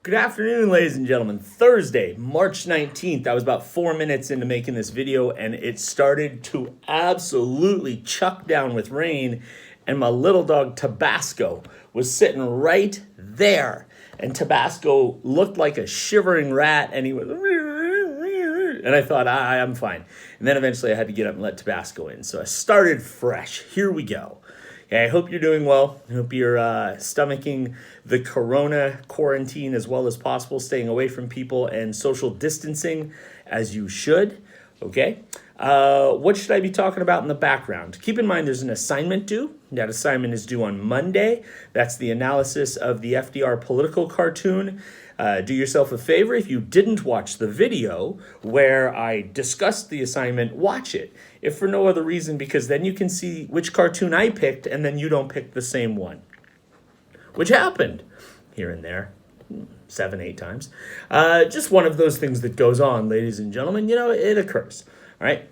Good afternoon, ladies and gentlemen. Thursday, March 19th. I was about 4 minutes into making this video and it started to absolutely chuck down with rain, and my little dog Tabasco was sitting right there. And Tabasco looked like a shivering rat, and he was, and I thought, I'm fine. And then eventually I had to get up and let Tabasco in. So I started fresh. Here we go. Okay, I hope you're doing well. I hope you're stomaching the corona quarantine as well as possible, staying away from people and social distancing as you should. Okay, what should I be talking about in the background? Keep in mind there's an assignment due. That assignment is due on Monday. That's the analysis of the FDR political cartoon. Do yourself a favor, if you didn't watch the video where I discussed the assignment, watch it. If for no other reason, because then you can see which cartoon I picked and then you don't pick the same one. Which happened here and there, 7, 8 times. Just one of those things that goes on, ladies and gentlemen. You know, it occurs, all right?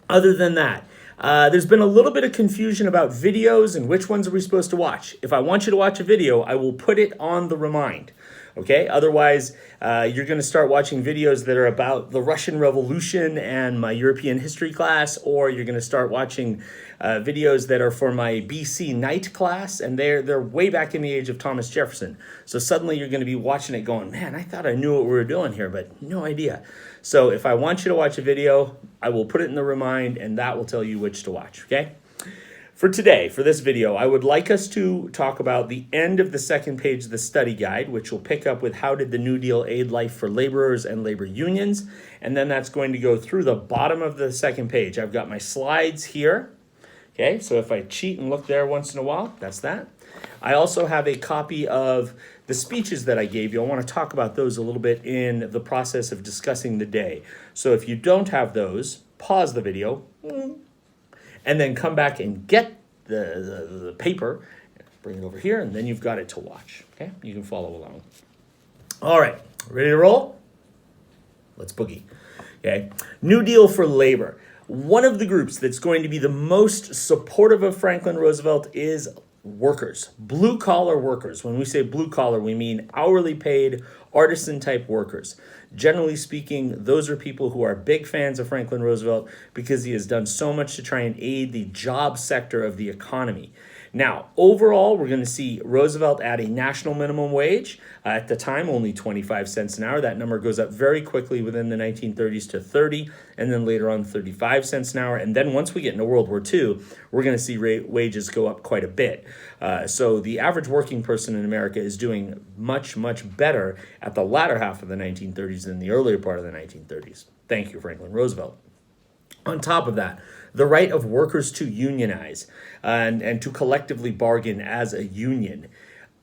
Other than that, there's been a little bit of confusion about videos and which ones are we supposed to watch. If I want you to watch a video, I will put it on the remind. Okay, otherwise you're going to start watching videos that are about the Russian Revolution and my European history class, or you're going to start watching videos that are for my BC night class, and they're way back in the age of Thomas Jefferson. So suddenly you're going to be watching it going, man, I thought I knew what we were doing here, but no idea. So if I want you to watch a video, I will put it in the remind, and that will tell you which to watch, okay? For today, for this video, I would like us to talk about the end of the second page of the study guide, which will pick up with how did the New Deal aid life for laborers and labor unions, and then that's going to go through the bottom of the second page. I've got my slides here, okay, so if I cheat and look there once in a while, that's that. I also have a copy of the speeches that I gave you. I want to talk about those a little bit in the process of discussing the day. So if you don't have those, pause the video, and then come back and get the paper, bring it over here, and then you've got it to watch, okay? You can follow along. All right, ready to roll? Let's boogie, okay? New Deal for labor. One of the groups that's going to be the most supportive of Franklin Roosevelt is workers, blue-collar workers. When we say blue-collar, we mean hourly paid, artisan-type workers. Generally speaking, those are people who are big fans of Franklin Roosevelt because he has done so much to try and aid the job sector of the economy. Now, overall, we're going to see Roosevelt add a national minimum wage. At the time, only 25 cents an hour. That number goes up very quickly within the 1930s to 30, and then later on 35 cents an hour. And then once we get into World War II, we're going to see wages go up quite a bit. So the average working person in America is doing much, much better at the latter half of the 1930s than the earlier part of the 1930s. Thank you, Franklin Roosevelt. On top of that, the right of workers to unionize and to collectively bargain as a union.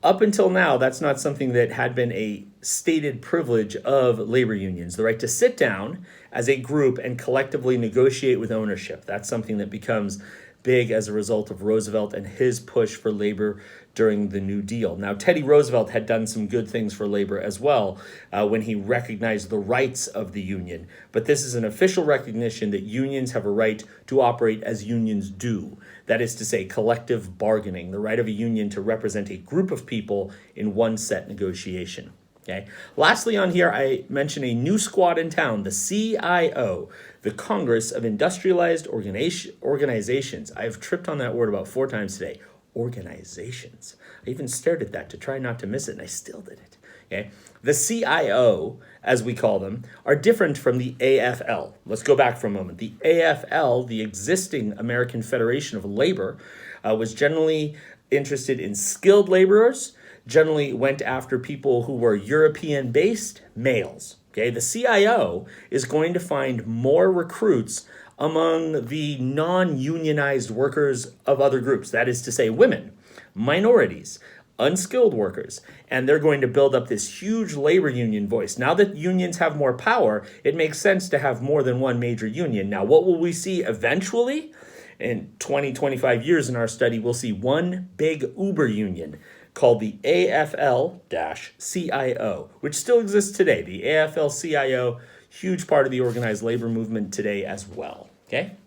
Up until now, that's not something that had been a stated privilege of labor unions. The right to sit down as a group and collectively negotiate with ownership. That's something that becomes big as a result of Roosevelt and his push for labor during the New Deal. Now, Teddy Roosevelt had done some good things for labor as well when he recognized the rights of the union. But this is an official recognition that unions have a right to operate as unions do. That is to say, collective bargaining, the right of a union to represent a group of people in one set negotiation. Okay. Lastly on here, I mention a new squad in town, the CIO, the Congress of Industrialized Organizations. I've tripped on that word about 4 times today. Organizations. I even stared at that to try not to miss it, and I still did it. Okay. The CIO, as we call them, are different from the AFL. Let's go back for a moment. The AFL, the existing American Federation of Labor, was generally interested in skilled laborers, generally went after people who were European-based males. Okay, the CIO is going to find more recruits among the non-unionized workers of other groups. That is to say, women, minorities, unskilled workers, and they're going to build up this huge labor union voice. Now that unions have more power, it makes sense to have more than one major union. Now, what will we see eventually? In 20, 25 years in our study, we'll see one big Uber union called the AFL-CIO, which still exists today. The AFL-CIO, huge part of the organized labor movement today as well, okay?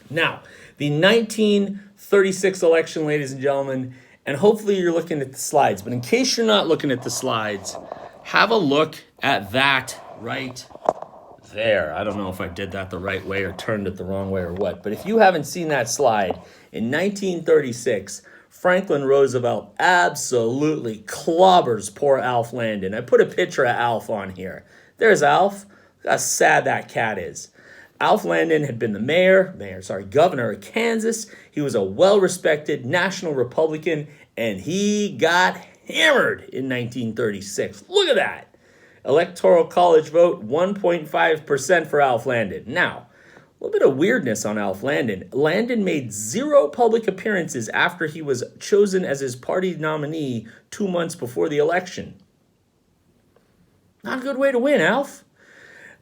Now, the 1936 election, ladies and gentlemen, and hopefully you're looking at the slides, but in case you're not looking at the slides, Have a look at that right there. I don't know if I did that the right way or turned it the wrong way or what, but if you haven't seen that slide, in 1936, Franklin Roosevelt absolutely clobbers poor Alf Landon. I put a picture of Alf on here. There's Alf. Look how sad that cat is. Alf Landon had been the governor of Kansas. He was a well-respected national Republican, and he got hammered in 1936. Look at that. Electoral College vote, 1.5% for Alf Landon. Now, a little bit of weirdness on Alf Landon. Landon made 0 public appearances after he was chosen as his party nominee 2 months before the election. Not a good way to win, Alf.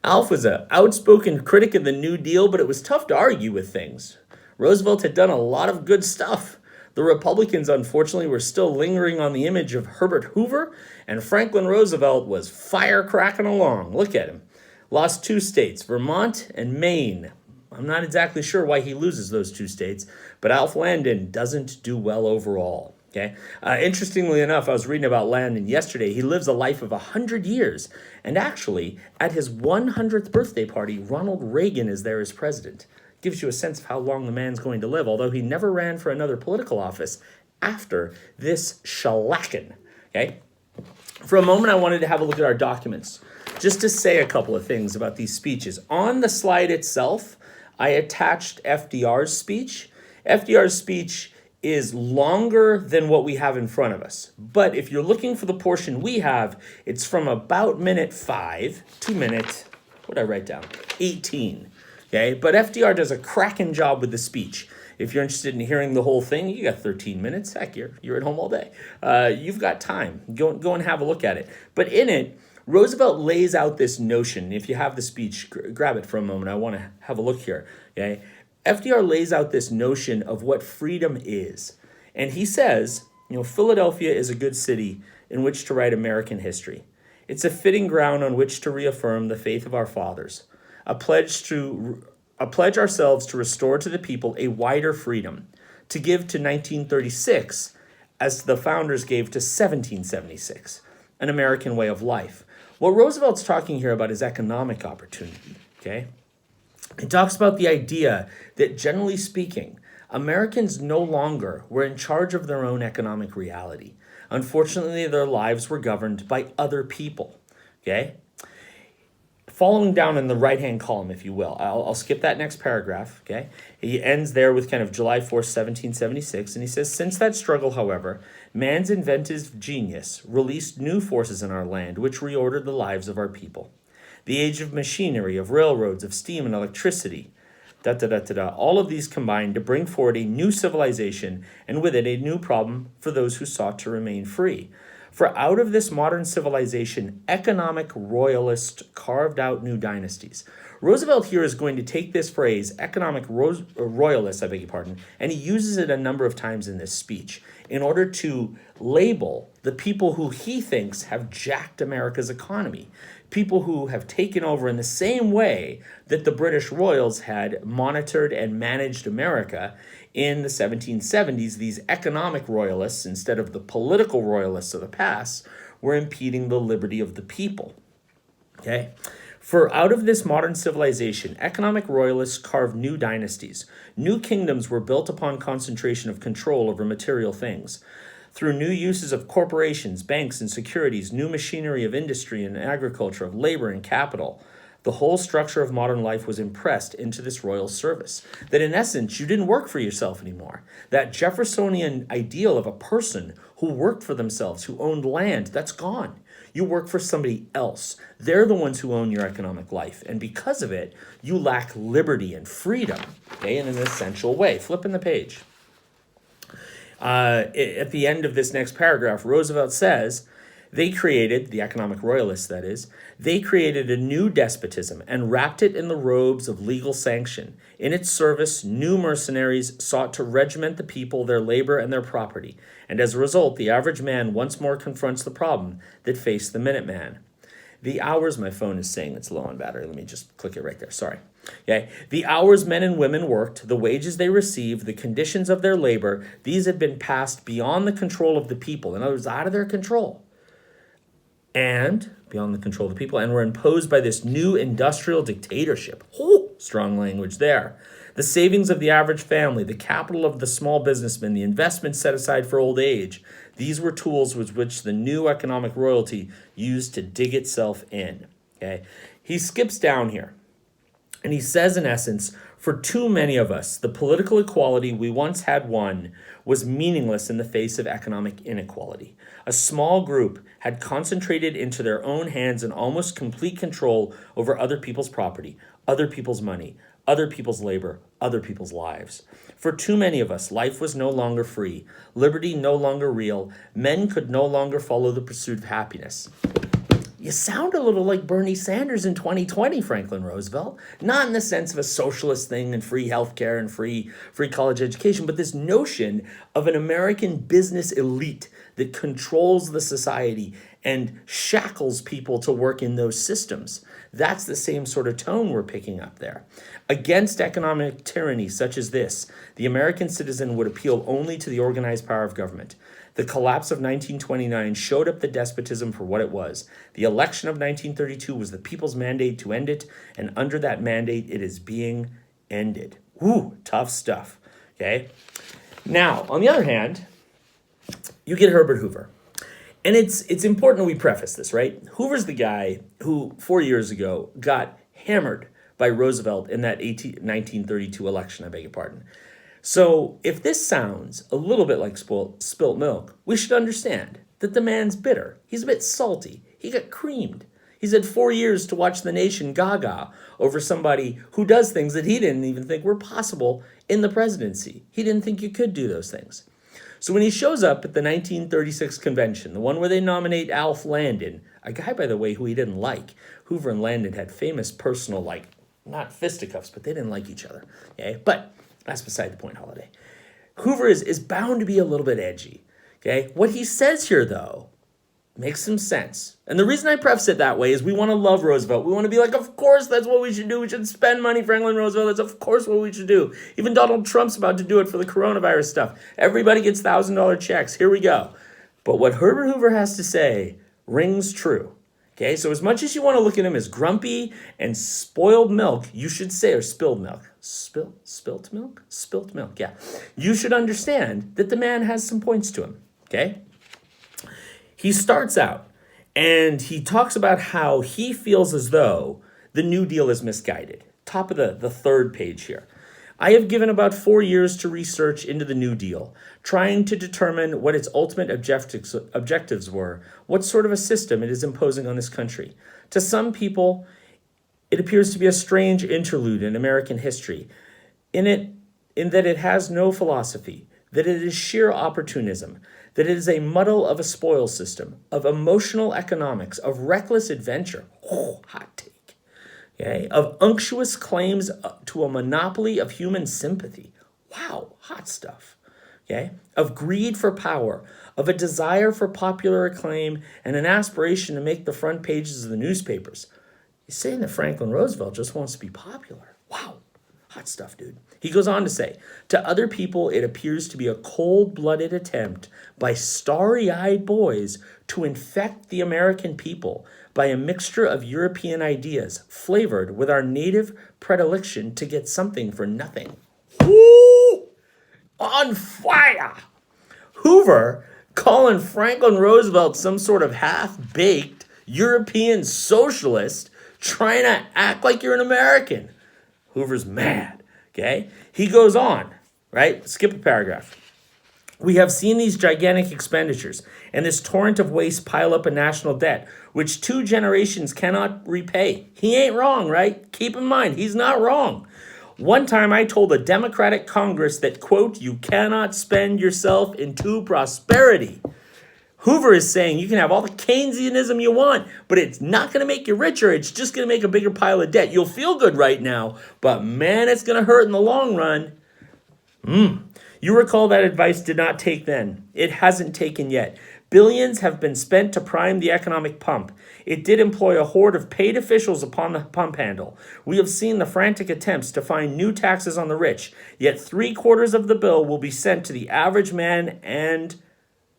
Alf was an outspoken critic of the New Deal, but it was tough to argue with things. Roosevelt had done a lot of good stuff. The Republicans, unfortunately, were still lingering on the image of Herbert Hoover, and Franklin Roosevelt was firecracking along. Look at him. Lost 2 states, Vermont and Maine. I'm not exactly sure why he loses those 2 states, but Alf Landon doesn't do well overall. Okay. Interestingly enough, I was reading about Landon yesterday. He lives a life of 100 years. And actually, at his 100th birthday party, Ronald Reagan is there as president. Gives you a sense of how long the man's going to live, although he never ran for another political office after this shellacking. Okay. For a moment, I wanted to have a look at our documents, just to say a couple of things about these speeches. On the slide itself, I attached FDR's speech. FDR's speech is longer than what we have in front of us. But if you're looking for the portion we have, it's from about minute 5 to minute, what did I write down? 18. Okay, but FDR does a cracking job with the speech. If you're interested in hearing the whole thing, you got 13 minutes. Heck, you're at home all day. You've got time. Go and have a look at it. But in it, Roosevelt lays out this notion. If you have the speech, grab it for a moment. I want to have a look here. Okay. FDR lays out this notion of what freedom is. And he says, Philadelphia is a good city in which to write American history. It's a fitting ground on which to reaffirm the faith of our fathers, a pledge ourselves to restore to the people a wider freedom, to give to 1936 as the founders gave to 1776, an American way of life. What Roosevelt's talking here about is economic opportunity, okay? It talks about the idea that, generally speaking, Americans no longer were in charge of their own economic reality. Unfortunately, their lives were governed by other people, okay? Following down in the right-hand column, if you will, I'll skip that next paragraph, okay? He ends there with kind of July 4th, 1776, and he says, since that struggle, however, man's inventive genius released new forces in our land, which reordered the lives of our people. The age of machinery, of railroads, of steam and electricity, all of these combined to bring forward a new civilization, and with it a new problem for those who sought to remain free. For out of this modern civilization, economic royalists carved out new dynasties. Roosevelt here is going to take this phrase, economic royalists, and he uses it a number of times in this speech in order to label the people who he thinks have jacked America's economy. People who have taken over in the same way that the British royals had monitored and managed America in the 1770s. These economic royalists, instead of the political royalists of the past, were impeding the liberty of the people. Okay? For out of this modern civilization, economic royalists carved new dynasties. New kingdoms were built upon concentration of control over material things. Through new uses of corporations, banks, and securities, new machinery of industry and agriculture, of labor and capital, the whole structure of modern life was impressed into this royal service. That in essence, you didn't work for yourself anymore. That Jeffersonian ideal of a person who worked for themselves, who owned land, that's gone. You work for somebody else. They're the ones who own your economic life. And because of it, you lack liberty and freedom, okay, in an essential way. Flipping the page. At the end of this next paragraph, Roosevelt says, they created, the economic royalists that is, they created a new despotism and wrapped it in the robes of legal sanction. In its service, new mercenaries sought to regiment the people, their labor, and their property. And as a result, the average man once more confronts the problem that faced the Minuteman. The hours, my phone is saying it's low on battery. Let me just click it right there. Sorry. Okay. The hours men and women worked, the wages they received, the conditions of their labor, these had been passed beyond the control of the people. In other words, out of their control. and beyond the control of the people, and were imposed by this new industrial dictatorship. Oh, strong language there. The savings of the average family, the capital of the small businessman, the investments set aside for old age, these were tools with which the new economic royalty used to dig itself in. Okay, he skips down here, and he says, in essence, for too many of us, the political equality we once had won was meaningless in the face of economic inequality. A small group had concentrated into their own hands an almost complete control over other people's property, other people's money, other people's labor, other people's lives. For too many of us, life was no longer free, liberty no longer real, men could no longer follow the pursuit of happiness. You sound a little like Bernie Sanders in 2020, Franklin Roosevelt. Not in the sense of a socialist thing and free healthcare and free college education, but this notion of an American business elite that controls the society and shackles people to work in those systems. That's the same sort of tone we're picking up there. Against economic tyranny such as this, the American citizen would appeal only to the organized power of government. The collapse of 1929 showed up the despotism for what it was. The election of 1932 was the people's mandate to end it, and under that mandate, it is being ended. Woo, tough stuff, okay? Now, on the other hand, you get Herbert Hoover. And it's important we preface this, right? Hoover's the guy who 4 years ago got hammered by Roosevelt in that 1932 election, I beg your pardon. So if this sounds a little bit like spilt milk, we should understand that the man's bitter. He's a bit salty. He got creamed. He's had 4 years to watch the nation gaga over somebody who does things that he didn't even think were possible in the presidency. He didn't think you could do those things. So when he shows up at the 1936 convention, the one where they nominate Alf Landon, a guy, by the way, who he didn't like, Hoover and Landon had famous personal, not fisticuffs, but they didn't like each other. Okay, but that's beside the point, Holiday. Hoover is bound to be a little bit edgy. Okay, what he says here, though, makes some sense. And the reason I preface it that way is we want to love Roosevelt. We want to be like, of course, that's what we should do. We should spend money, Franklin Roosevelt. That's of course what we should do. Even Donald Trump's about to do it for the coronavirus stuff. Everybody gets $1,000 checks. Here we go. But what Herbert Hoover has to say rings true. Okay, so as much as you want to look at him as grumpy and spoiled milk, you should say, or spilled milk. Spilt milk? Spilt milk, yeah. You should understand that the man has some points to him, okay? He starts out and he talks about how he feels as though the New Deal is misguided. Top of the third page here. I have given about 4 years to research into the New Deal, trying to determine what its ultimate objectives were, what sort of a system it is imposing on this country. To some people, it appears to be a strange interlude in American history, in that it has no philosophy, that it is sheer opportunism, that it is a muddle of a spoil system, of emotional economics, of reckless adventure. Oh, hot take. Okay, of unctuous claims to a monopoly of human sympathy. Wow, hot stuff. Okay, of greed for power, of a desire for popular acclaim, and an aspiration to make the front pages of the newspapers. He's saying that Franklin Roosevelt just wants to be popular. Wow, hot stuff, dude. He goes on to say, to other people, it appears to be a cold-blooded attempt by starry-eyed boys to infect the American people by a mixture of European ideas flavored with our native predilection to get something for nothing. Woo! On fire! Hoover calling Franklin Roosevelt some sort of half-baked European socialist trying to act like you're an American. Hoover's mad, okay? He goes on, right? Skip a paragraph. We have seen these gigantic expenditures and this torrent of waste pile up a national debt, which 2 generations cannot repay. He ain't wrong, right? Keep in mind, he's not wrong. One time I told a Democratic Congress that, quote, you cannot spend yourself into prosperity. Hoover is saying you can have all the Keynesianism you want, but it's not going to make you richer. It's just going to make a bigger pile of debt. You'll feel good right now, but man, it's going to hurt in the long run. You recall that advice did not take then. It hasn't taken yet. Billions have been spent to prime the economic pump. It did employ a horde of paid officials upon the pump handle. We have seen the frantic attempts to find new taxes on the rich, yet 3/4 of the bill will be sent to the average man and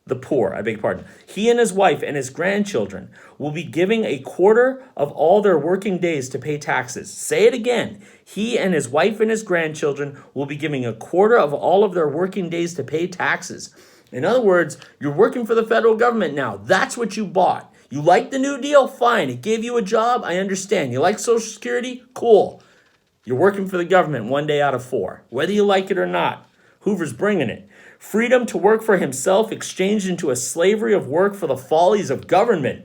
the poor, I beg your pardon. He and his wife and his grandchildren will be giving a quarter of all their working days to pay taxes. Say it again. He and his wife and his grandchildren will be giving a quarter of all of their working days to pay taxes. In other words, you're working for the federal government now. That's what you bought. You like the New Deal? Fine. It gave you a job? I understand. You like Social Security? Cool. You're working for the government 1 day out of 4, whether you like it or not. Hoover's bringing it. Freedom to work for himself exchanged into a slavery of work for the follies of government.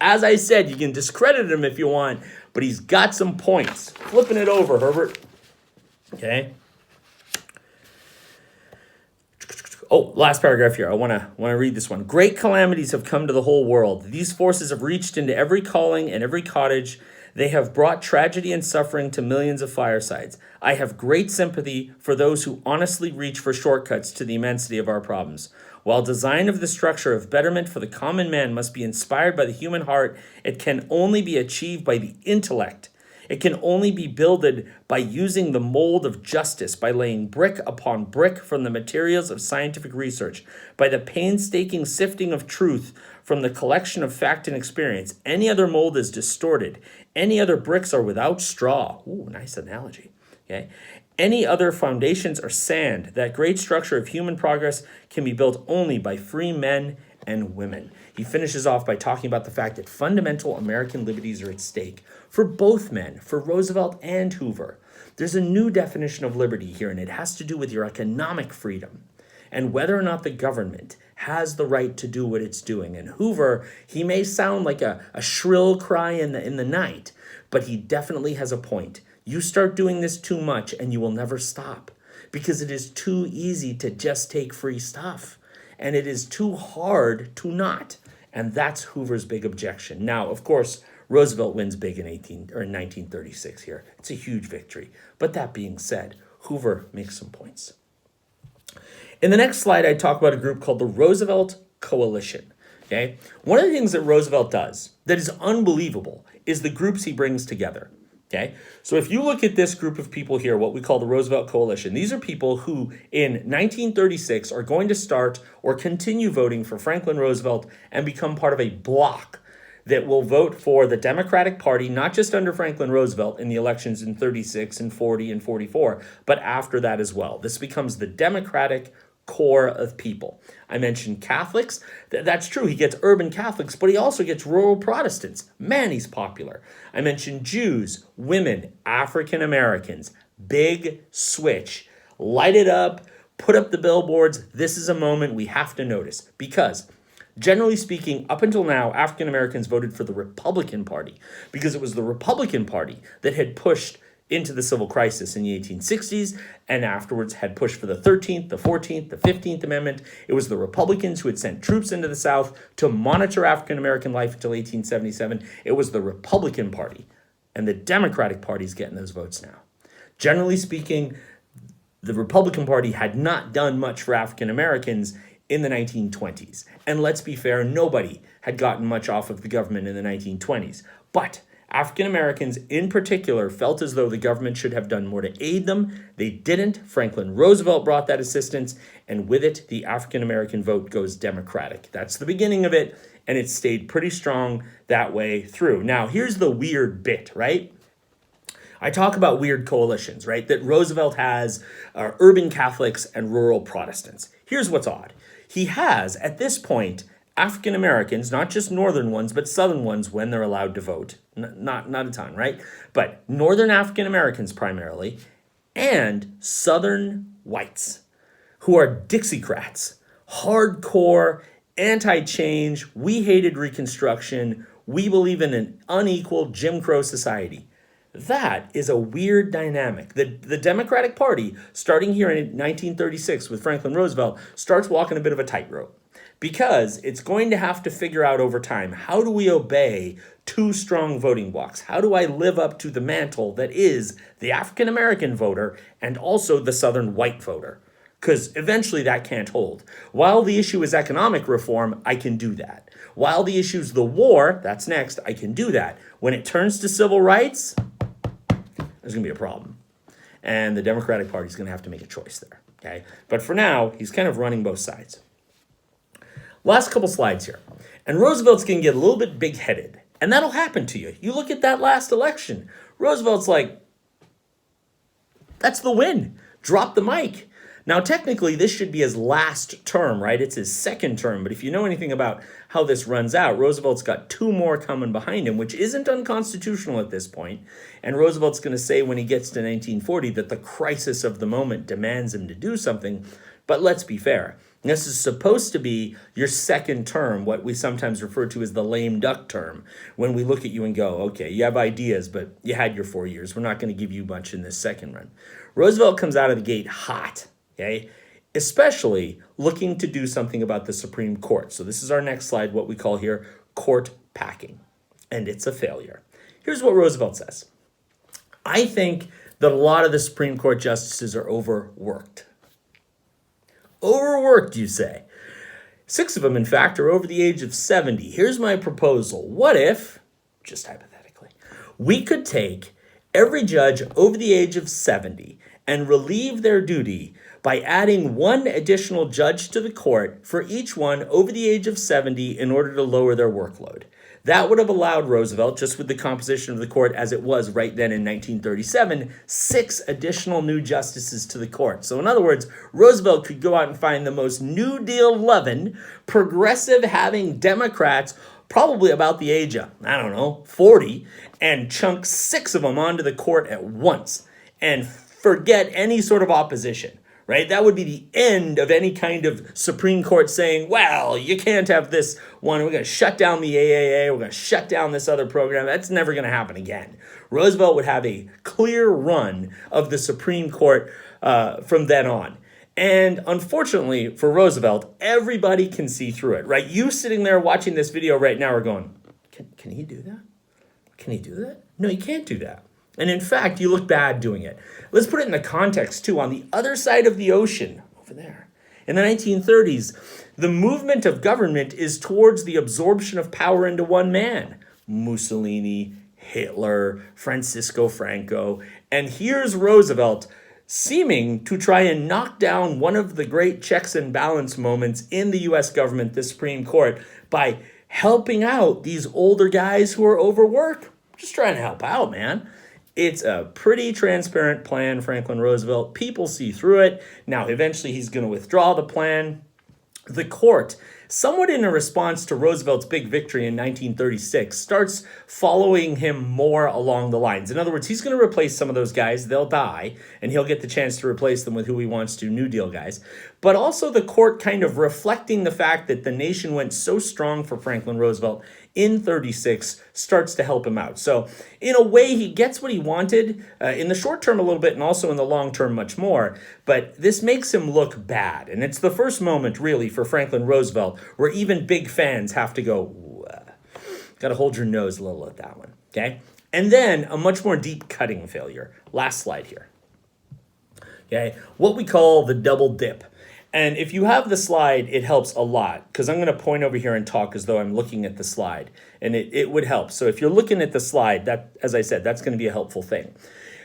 As I said, you can discredit him if you want, but he's got some points. Flipping it over, Herbert. Okay. Oh, last paragraph here. I want to read this one. Great calamities have come to the whole world. These forces have reached into every calling and every cottage. They have brought tragedy and suffering to millions of firesides. I have great sympathy for those who honestly reach for shortcuts to the immensity of our problems. While design of the structure of betterment for the common man must be inspired by the human heart, it can only be achieved by the intellect. It can only be builded by using the mold of justice, by laying brick upon brick from the materials of scientific research, by the painstaking sifting of truth from the collection of fact and experience. Any other mold is distorted. Any other bricks are without straw. Ooh, nice analogy. Okay. Any other foundations are sand. That great structure of human progress can be built only by free men and women. He finishes off by talking about the fact that fundamental American liberties are at stake for both men, for Roosevelt and Hoover. There's a new definition of liberty here, and it has to do with your economic freedom and whether or not the government has the right to do what it's doing. And Hoover, he may sound like a shrill cry in the night, but he definitely has a point. You start doing this too much and you will never stop, because it is too easy to just take free stuff. And it is too hard to not. And that's Hoover's big objection. Now, of course, Roosevelt wins big in 1936 here. It's a huge victory. But that being said, Hoover makes some points. In the next slide, I talk about a group called the Roosevelt Coalition. Okay? One of the things that Roosevelt does that is unbelievable is the groups he brings together. Okay, so if you look at this group of people here, what we call the Roosevelt Coalition, these are people who in 1936 are going to start or continue voting for Franklin Roosevelt and become part of a bloc that will vote for the Democratic Party, not just under Franklin Roosevelt in the elections in 36 and 40 and 44, but after that as well. This becomes the Democratic core of people. I mentioned Catholics. That's true. He gets urban Catholics, but he also gets rural Protestants. Man, he's popular. I mentioned Jews, women, African Americans. Big switch. Light it up. Put up the billboards. This is a moment we have to notice, because generally speaking, up until now, African Americans voted for the Republican Party because it was the Republican Party that had pushed into the civil crisis in the 1860s, and afterwards had pushed for the 13th, the 14th, the 15th Amendment. It was the Republicans who had sent troops into the South to monitor African-American life until 1877. It was the Republican Party, and the Democratic Party is getting those votes now. Generally speaking, the Republican Party had not done much for African-Americans in the 1920s. And let's be fair, nobody had gotten much off of the government in the 1920s. But African Americans in particular felt as though the government should have done more to aid them. They didn't. Franklin Roosevelt brought that assistance, and with it, the African American vote goes Democratic. That's the beginning of it, and it stayed pretty strong that way through. Now, here's the weird bit, right? I talk about weird coalitions, right? That Roosevelt has urban Catholics and rural Protestants. Here's what's odd. He has, at this point, African Americans, not just northern ones, but southern ones when they're allowed to vote. Not a ton, right? But northern African Americans primarily, and southern whites who are Dixiecrats, hardcore, anti-change. We hated Reconstruction. We believe in an unequal Jim Crow society. That is a weird dynamic. The Democratic Party, starting here in 1936 with Franklin Roosevelt, starts walking a bit of a tightrope, because it's going to have to figure out over time, how do we obey two strong voting blocs? How do I live up to the mantle that is the African American voter and also the Southern white voter? Because eventually that can't hold. While the issue is economic reform, I can do that. While the issue is the war, that's next, I can do that. When it turns to civil rights, there's going to be a problem. And the Democratic Party is going to have to make a choice there. Okay? But for now, he's kind of running both sides. Last couple slides here. And Roosevelt's going to get a little bit big-headed. And that'll happen to you. You look at that last election. Roosevelt's like, that's the win. Drop the mic. Now, technically, this should be his last term, right? It's his second term. But if you know anything about how this runs out, Roosevelt's got 2 more coming behind him, which isn't unconstitutional at this point. And Roosevelt's going to say when he gets to 1940 that the crisis of the moment demands him to do something. But let's be fair. This is supposed to be your second term, what we sometimes refer to as the lame duck term, when we look at you and go, okay, you have ideas, but you had your 4 years. We're not going to give you much in this second run. Roosevelt comes out of the gate hot, okay, especially looking to do something about the Supreme Court. So this is our next slide, what we call here court packing, and it's a failure. Here's what Roosevelt says. I think that a lot of the Supreme Court justices are overworked. Overworked, you say? 6 of them, in fact, are over the age of 70. Here's my proposal. What if, just hypothetically, we could take every judge over the age of 70 and relieve their duty by adding 1 additional judge to the court for each one over the age of 70 in order to lower their workload. That would have allowed Roosevelt, just with the composition of the court as it was right then in 1937, 6 additional new justices to the court. So in other words, Roosevelt could go out and find the most New Deal loving, progressive having Democrats, probably about the age of, 40, and chunk 6 of them onto the court at once and forget any sort of opposition. Right? That would be the end of any kind of Supreme Court saying, well, you can't have this one. We're going to shut down the AAA. We're going to shut down this other program. That's never going to happen again. Roosevelt would have a clear run of the Supreme Court from then on. And unfortunately for Roosevelt, everybody can see through it, right? You sitting there watching this video right now are going, can he do that? Can he do that? No, he can't do that. And in fact, you look bad doing it. Let's put it in the context, too. On the other side of the ocean, over there, in the 1930s, the movement of government is towards the absorption of power into one man. Mussolini, Hitler, Francisco Franco. And here's Roosevelt seeming to try and knock down one of the great checks and balance moments in the U.S. government, the Supreme Court, by helping out these older guys who are overworked. Just trying to help out, man. It's a pretty transparent plan, Franklin Roosevelt. People see through it. Now, eventually, he's going to withdraw the plan. The court, somewhat in a response to Roosevelt's big victory in 1936, starts following him more along the lines. In other words, he's going to replace some of those guys. They'll die, and he'll get the chance to replace them with who he wants to, New Deal guys. But also the court kind of reflecting the fact that the nation went so strong for Franklin Roosevelt in 36 starts to help him out. So in a way, he gets what he wanted in the short term a little bit and also in the long term much more. But this makes him look bad. And it's the first moment really for Franklin Roosevelt where even big fans have to go, got to hold your nose a little at that one. Okay. And then a much more deep cutting failure. Last slide here. Okay. What we call the double dip. And if you have the slide, it helps a lot because I'm going to point over here and talk as though I'm looking at the slide, and it would help. So if you're looking at the slide, that, as I said, that's going to be a helpful thing.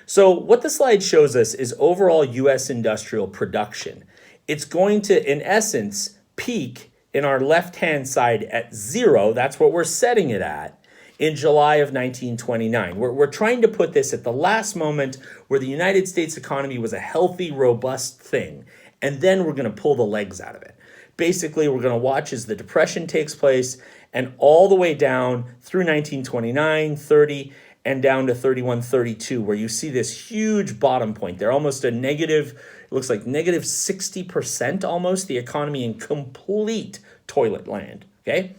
So what the slide shows us is overall U.S. industrial production. It's going to, in essence, peak in our left-hand side at 0. That's what we're setting it at in July of 1929. We're trying to put this at the last moment where the United States economy was a healthy, robust thing. And then we're going to pull the legs out of it. Basically, we're going to watch as the Depression takes place and all the way down through 1929, 30, and down to 31, 32, where you see this huge bottom point. They're almost a negative, it looks like negative 60% almost, the economy in complete toilet land, okay?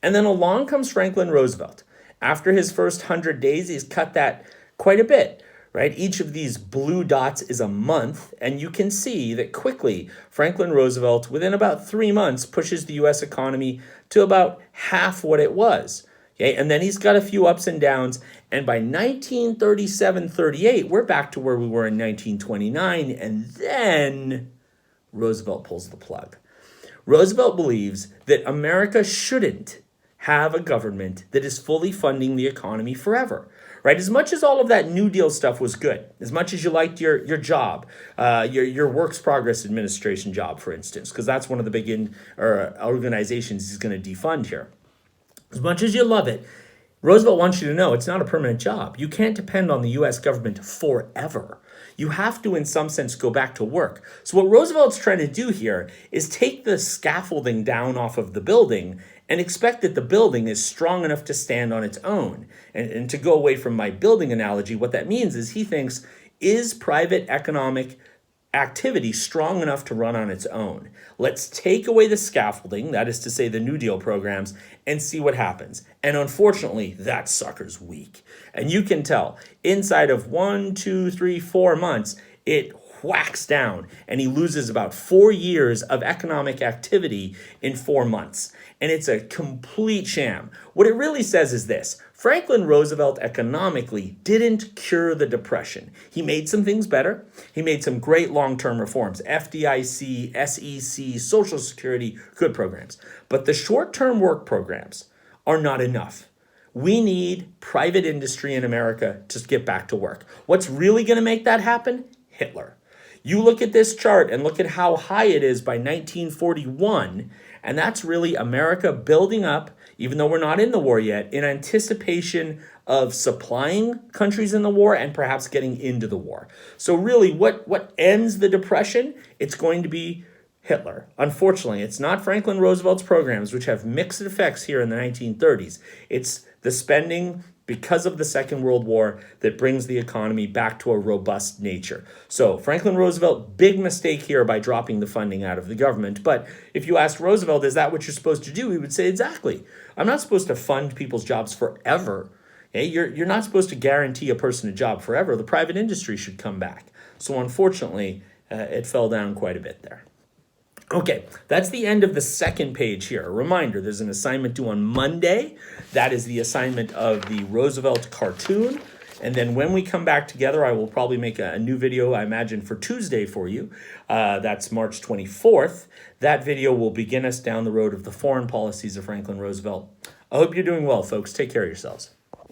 And then along comes Franklin Roosevelt. After his first 100 days, he's cut that quite a bit. Right? Each of these blue dots is a month, and you can see that quickly Franklin Roosevelt, within about 3 months, pushes the U.S. economy to about half what it was. Okay? And then he's got a few ups and downs, and by 1937-38, we're back to where we were in 1929, and then Roosevelt pulls the plug. Roosevelt believes that America shouldn't have a government that is fully funding the economy forever, right? As much as all of that New Deal stuff was good, as much as you liked your job, your Works Progress Administration job, for instance, because that's one of the big organizations he's going to defund here. As much as you love it, Roosevelt wants you to know it's not a permanent job. You can't depend on the U.S. government forever. You have to, in some sense, go back to work. So what Roosevelt's trying to do here is take the scaffolding down off of the building and expect that the building is strong enough to stand on its own. And to go away from my building analogy, what that means is he thinks, is private economic activity strong enough to run on its own? Let's take away the scaffolding, that is to say the New Deal programs, and see what happens. And unfortunately, that sucker's weak. And you can tell, inside of 1, 2, 3, 4 months, it whacks down, and he loses about 4 years of economic activity in 4 months. And it's a complete sham. What it really says is this: Franklin Roosevelt economically didn't cure the Depression. He made some things better. He made some great long-term reforms, FDIC, SEC, Social Security, good programs. But the short-term work programs are not enough. We need private industry in America to get back to work. What's really going to make that happen? Hitler. You look at this chart and look at how high it is by 1941, and that's really America building up, even though we're not in the war yet, in anticipation of supplying countries in the war and perhaps getting into the war. So really, what ends the Depression? It's going to be Hitler. Unfortunately, it's not Franklin Roosevelt's programs, which have mixed effects here in the 1930s. It's the spending because of the Second World War that brings the economy back to a robust nature. So Franklin Roosevelt, big mistake here by dropping the funding out of the government. But if you asked Roosevelt, is that what you're supposed to do? He would say, exactly. I'm not supposed to fund people's jobs forever. Okay? You're not supposed to guarantee a person a job forever. The private industry should come back. So unfortunately, it fell down quite a bit there. Okay, that's the end of the second page here. A reminder, there's an assignment due on Monday. That is the assignment of the Roosevelt cartoon. And then when we come back together, I will probably make a new video, I imagine, for Tuesday for you. That's March 24th. That video will begin us down the road of the foreign policies of Franklin Roosevelt. I hope you're doing well, folks. Take care of yourselves.